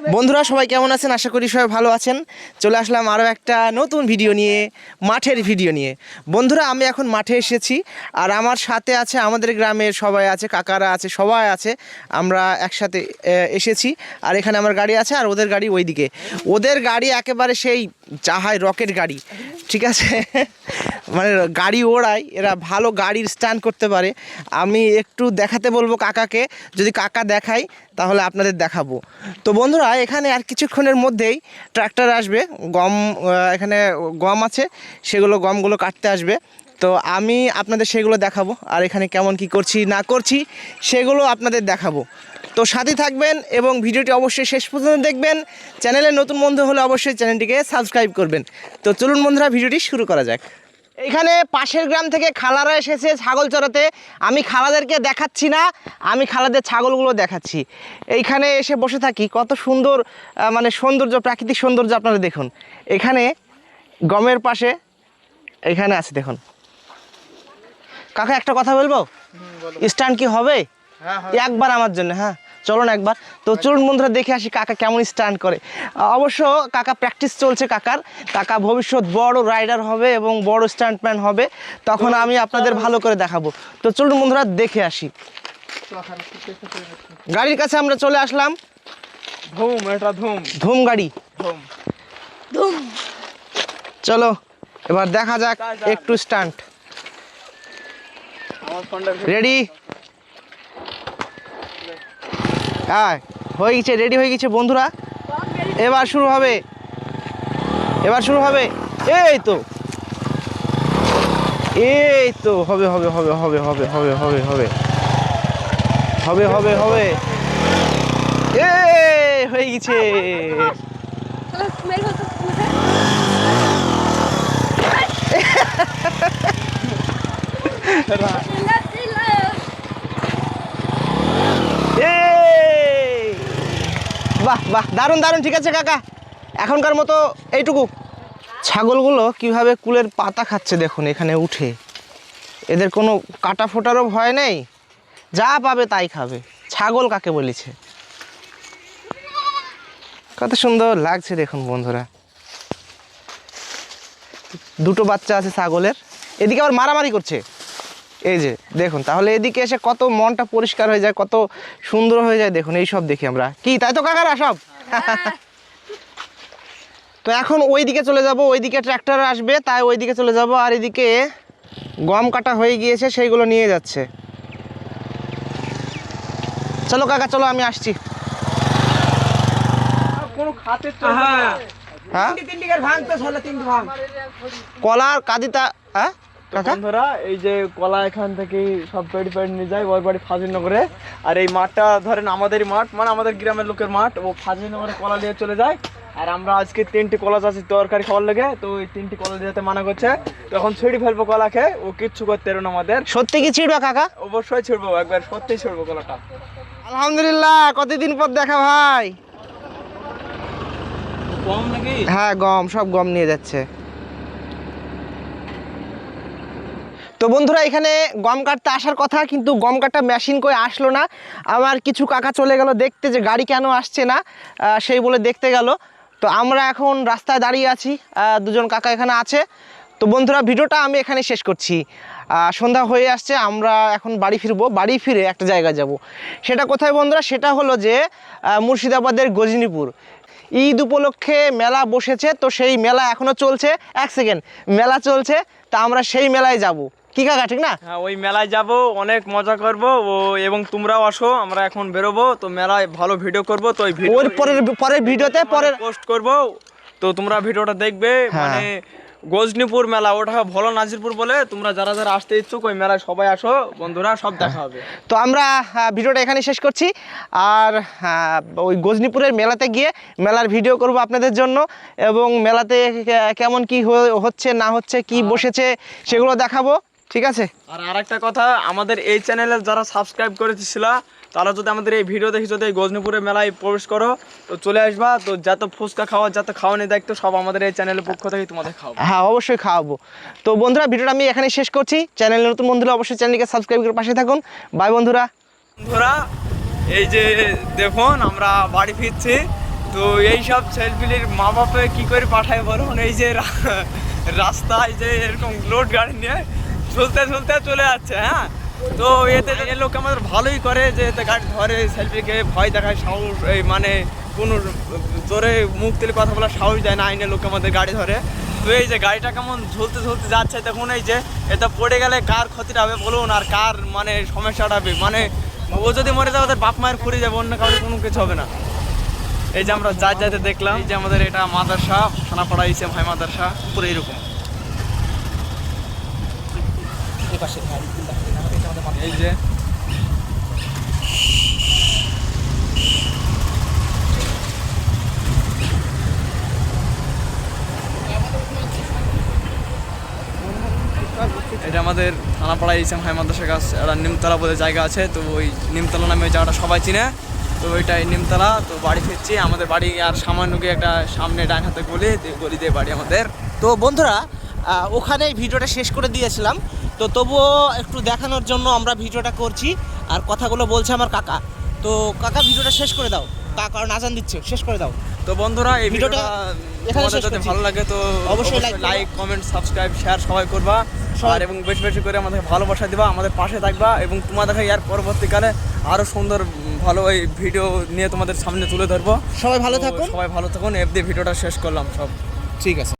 বন্ধুরা সবাই কেমন আছেন? আশা করি সবাই ভালো আছেন। চলে আসলাম আরও একটা নতুন ভিডিও নিয়ে, মাঠের ভিডিও নিয়ে। বন্ধুরা আমি এখন মাঠে এসেছি, আর আমার সাথে আছে আমাদের গ্রামের সবাই আছে, কাকারা আছে, সবাই আছে। আমরা একসাথে এসেছি, আর এখানে আমার গাড়ি আছে, আর ওদের গাড়ি ওইদিকে। ওদের গাড়ি একেবারে সেই জাহাজ রকেট গাড়ি, ঠিক আছে? মানে গাড়ি ওড়ায়, এরা ভালো গাড়ির স্ট্যান্ড করতে পারে। আমি একটু দেখাতে বলবো কাকাকে, যদি কাকা দেখাই তাহলে আপনাদের দেখাবো। তো বন্ধুরা এখানে আর কিছুক্ষণের মধ্যেই ট্রাক্টর আসবে, গম এখানে গম আছে, সেগুলো গমগুলো কাটতে আসবে। তো আমি আপনাদের সেগুলো দেখাবো, আর এখানে কেমন কি করছি না করছি সেগুলো আপনাদের দেখাবো। তো সাথে থাকবেন এবং ভিডিওটি অবশ্যই শেষ পর্যন্ত দেখবেন। চ্যানেলে নতুন বন্ধু হলে অবশ্যই চ্যানেলটিকে সাবস্ক্রাইব করবেন। তো চলুন বন্ধুরা ভিডিওটি শুরু করা যাক। এখানে পাশের গ্রাম থেকে খালারা এসেছে ছাগল চড়াতে। আমি খালাদেরকে দেখাচ্ছি না, আমি খালাদের ছাগলগুলো দেখাচ্ছি। এইখানে এসে বসে থাকি, কত সুন্দর মানে সৌন্দর্য, প্রাকৃতিক সৌন্দর্য আপনারা দেখুন। এখানে গমের পাশে এখানে আছে দেখুন। কাকা একটা কথা বলবো, স্ট্যান্ড কি হবে? একবার আমার জন্য, হ্যাঁ চলো না একবার। তো চলুন বন্ধুরা দেখে আসি কাকা কেমন স্ট্যান্ড করে। অবশ্য কাকা প্র্যাকটিস চলছে, কাকা ভবিষ্যৎ বড় রাইডার হবে এবং বড় স্ট্যান্ডম্যান হবে, তখন আমি আপনাদের ভালো করে দেখাবো। তো চলুন বন্ধুরা দেখে আসি। গাড়ির কাছে আমরা চলে আসলাম। ধুম গাড়ি, চলো এবার দেখা যাক একটু স্ট্যান্ড। রেডি? হ্যাঁ হয়ে গেছে, রেডি হয়ে গেছে বন্ধুরা। এবার শুরু হবে, এই তো হবে হবে হবে হবে হবে হবে হবে হবে হবে হবে হবে হয়ে গেছে। বাহ বাহ, দারুণ দারুণ, ঠিক আছে কাকা, এখনকার মতো এইটুকু। ছাগলগুলো কিভাবে কুলের পাতা খাচ্ছে দেখুন, এখানে উঠে। এদের কোনো কাটা ফোটারও ভয় নেই, যা পাবে তাই খাবে। ছাগল কাকে বলেছে, কত সুন্দর লাগছে দেখুন বন্ধুরা। দুটো বাচ্চা আছে ছাগলের, এদিকে আবার মারামারি করছে, এই যে দেখুন। তাহলে এদিকে এসে কত মনটা পরিষ্কার হয়ে যায়, কত সুন্দর হয়ে যায় দেখুন। এই সব দেখি আমরা, কি তাই তো কাকারা সব? তো এখন ওই দিকে চলে যাব, ওইদিকে ট্র্যাক্টর আসবে, তাই ওই দিকে চলে যাব। আর এদিকে গম কাটা হয়ে গিয়েছে, সেইগুলো নিয়ে যাচ্ছে। চলো কাকা চলো, আমি আসছি। কলার কাদিতা, হ্যাঁ বন্ধুরা এই যে কলা এখান থেকে সব পেড়ি পেড়ি নিয়ে যায় ওর বাড়ি ফাজিলনগরে। আর এই মাঠটা ধরেন আমাদেরই মাঠ, মানে আমাদের গ্রামের লোকের মাঠ। ও ফাজিলনগরে কলা নিয়ে চলে যায়। আর আমরা আজকে 3টি কলা চাচ্ছি তরকারি খাওয়ার লেগে, তো ওই 3টি কলা দিতে মানা করছে। তখন ছিঁড়ি ফেলবো কলা খেয়ে, ও কিচ্ছু করতে পারো না আমাদের। সত্যি কি ছিড়বা কাকা? অবশ্যই ছিড়বো, একবার সত্যি ছিড়বো কলাটা। আলহামদুলিল্লাহ, কতদিন পর দেখা ভাই। গম নাকি? হ্যাঁ গম, সব গম নিয়ে যাচ্ছে। তো বন্ধুরা এখানে গম কাটতে আসার কথা, কিন্তু গম কাটা মেশিন কই আসলো না। আমার কিছু কাকা চলে গেল দেখতে যে গাড়ি কেন আসছে না, সেই বলে দেখতে গেল। তো আমরা এখন রাস্তায় দাঁড়িয়ে আছি, দুজন কাকা এখানে আছে। তো বন্ধুরা ভিডিওটা আমি এখানে শেষ করছি। সন্ধ্যা হয়ে আসছে, আমরা এখন বাড়ি ফিরবো। বাড়ি ফিরে একটা জায়গায় যাব, সেটা কোথায় বন্ধুরা? সেটা হলো যে মুর্শিদাবাদের গজনীপুর। ঈদ উপলক্ষে মেলা বসেছে, তো সেই মেলা এখনও চলছে। এক সেকেন্ড, মেলা চলছে, তা আমরা সেই মেলায় যাব। কি কাকা ঠিক না? হ্যাঁ ওই মেলায় যাব, অনেক মজা করব ও, এবং তোমরাও আসো। আমরা এখন বেরোবো, তো মেলায় ভালো ভিডিও করব। তো ওই পরের ভিডিওতে পরের পোস্ট করব, তো তোমরা ভিডিওটা দেখবে। হ্যাঁ। মানে গজনীপুর মেলা, ওটা ভোলা নাজিরপুর বলে। তোমরা যারা যারা আসতে ইচ্ছুক ওই মেলায় সবাই আসো বন্ধুরা, সব দেখা হবে। তো আমরা ভিডিওটা এখানে শেষ করছি। আর ওই গজনীপুরের মেলাতে গিয়ে মেলার ভিডিও করব আপনাদের জন্য, এবং মেলাতে কেমন কি হচ্ছে না হচ্ছে, কি বসেছে সেগুলো দেখাবো, ঠিক আছে? আর আরেকটা কথা, আমাদের এই চ্যানেলে যারা সাবস্ক্রাইব করেছিল তারা যদি আমাদের এই ভিডিও দেখি, যদি এই গজনীপুরের মেলায় প্রবেশ করো, তো চলে আসবা। তো যত ফুচকা খাওয়া, যত খাওয়ানোর দায়িত্ব সব আমাদের এই চ্যানেলের পক্ষ থেকে তোমাদের খাওয়াবো। হ্যাঁ অবশ্যই খাওয়াবো। তো বন্ধুরা ভিডিওটা আমি এখানে শেষ করছি। চ্যানেলে নতুন বন্ধুরা অবশ্যই চ্যানেলকে সাবস্ক্রাইব করে পাশে থাকুন। বাই বন্ধুরা। বন্ধুরা এই যে দেখুন আমরা বাড়ি ফিরছি, তো এই সব ছেলেপিলির মা বাপে কি করে পাঠায় বলুন, এই যে রাস্তায় যে এরকম লোড গাড়ি নিয়ে চলতে চলতে চলে যাচ্ছে। হ্যাঁ, তো এতে লোক আমাদের ভালোই করে যে এতে গাড়ি ধরে, সেলফিকে ভয় দেখায়, সাহস এই মানে কোনো জোরে মুখ তুলে কথা বলার সাহস দেয় না, আইনে লোক আমাদের গাড়ি ধরে। তো এই যে গাড়িটা কেমন ঝুলতে ঝুলতে যাচ্ছে, দেখুন এই যে এটা পড়ে গেলে কার ক্ষতিটা হবে বলুন, আর কার মানে সমস্যাটা হবে, মানে ও যদি মরে যায় ওদের বাপ মায়ের খুঁড়ে যাবে, অন্য কারণে কোনো কিছু হবে না। এই যে আমরা যাইতে দেখলাম, এই যে আমাদের এটা মাদ্রাসা, থানাপাড়া ইসলাম হাই মাদ্রাসা, পুরো এরকম। এই যে এটা আমাদের থানাপাড়া ইসলাম হাই মাদ্রাসার কাছে একটা নিমতলা বলে জায়গা আছে, তো ওই নিমতলা নামে ওই জায়গাটা সবাই চিনে। তো ওইটাই নিমতলা। তো বাড়ি ফিরছি, আমাদের বাড়ি আর সামান্য গিয়ে একটা সামনে ডান হাতে গলি দিয়ে বাড়ি আমাদের। তো বন্ধুরা ওখানেই ভিডিওটা শেষ করে দিয়েছিলাম, তো তবুও একটু দেখানোর জন্য আমরা ভিডিওটা করছি, আর কথাগুলো বলছে আমার কাকা। তো কাকা ভিডিওটা শেষ করে দাও, কারণ আজান দিচ্ছে, শেষ করে দাও। তো বন্ধুরা এই ভিডিওটা ভিডিওটা এখানে তোমাদের শেষ যদি করছি। ভালো লাগে তো অবশ্যই অবশ্যই লাইক, কমেন্ট, সাবস্ক্রাইব, শেয়ার সবাই করবা, আর এবং বেশি বেশি করে আমাদের ভালোবাসা দিবা, আমাদের পাশে থাকবা, এবং তোমাদের এর পরবর্তীকালে আরো সুন্দর ভালো এই ভিডিও নিয়ে তোমাদের সামনে তুলে ধরবো। সবাই ভালো তো থাকুন। সবাই ভালো থাকুন। এফ দিয়ে ভিডিওটা শেষ করলাম সব। ঠিক আছে।